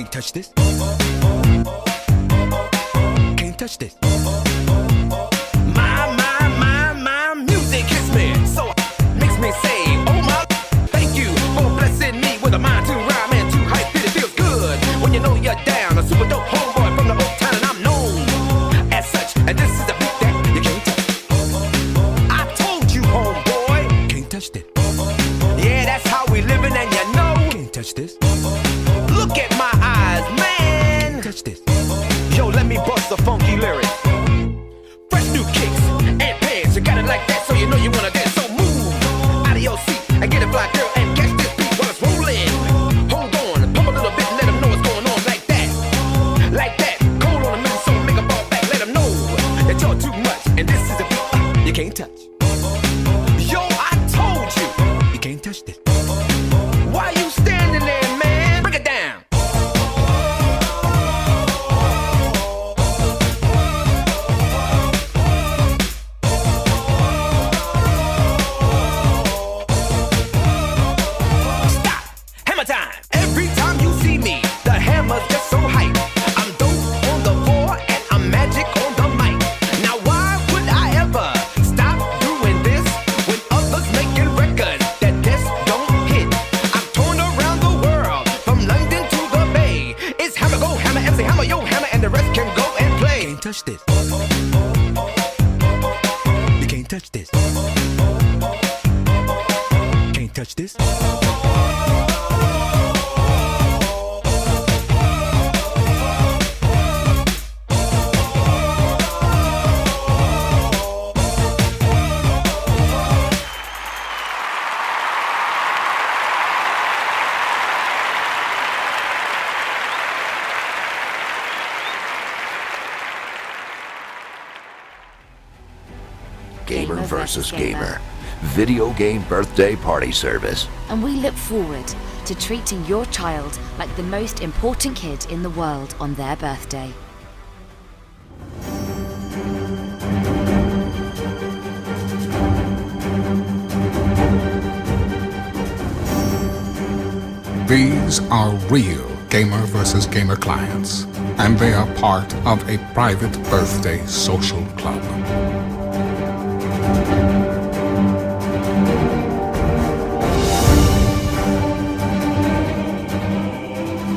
Can't touch this. Can't touch this. My music hits me, so makes me say, oh my, thank you for blessing me with a mind to rhyme and to hype it. It feels good when you know you're down. A super dope homeboy from the old town, and I'm known as such. And this is a beat that you can't touch. I told you, homeboy, can't touch this. Yeah, that's how we living, and you know, can't touch this. Look at my eyes, man. Can't touch this. Yo, let me bust a funky lyric. Fresh new kicks and pants. You got it like that, so you know you wanna dance. So move out of your seat and get a fly girl and catch this beat while it's rolling. Hold on, pump a little bit and let them know what's going on like that. Like that. Cold on a minute, so make a ball back. Let them know that you're too much and this is a beat you can't touch. Yo, I told you, you can't touch this. Why you standing there, man? Break it down. Time. Every time you see me, the hammer's just so hype. I'm dope on the floor and I'm magic on the mic. Now why would I ever stop doing this when others making records that just don't hit? I'm torn around the world, from London to the Bay. It's hammer, go hammer, MC hammer, yo hammer, and the rest can go and play. Can't touch this. You can't touch this. Can't touch this. Gamer versus Gamer. Video game birthday party service. And we look forward to treating your child like the most important kid in the world on their birthday. These are real Gamer vs. Gamer clients, and they are part of a private birthday social club.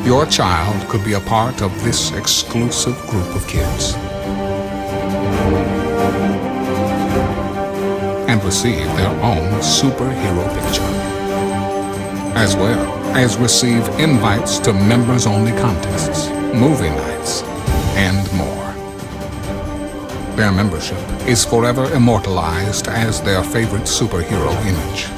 Your child could be a part of this exclusive group of kids and receive their own superhero picture, as well as receive invites to members-only contests, movie nights, and more. Their membership is forever immortalized as their favorite superhero image.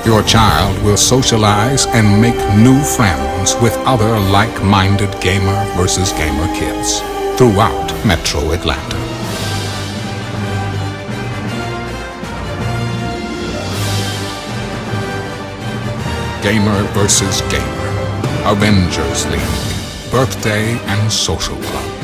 Your child will socialize and make new friends with other like-minded gamer versus gamer kids throughout Metro Atlanta. Gamer vs. Gamer, Avengers League, Birthday and Social Club.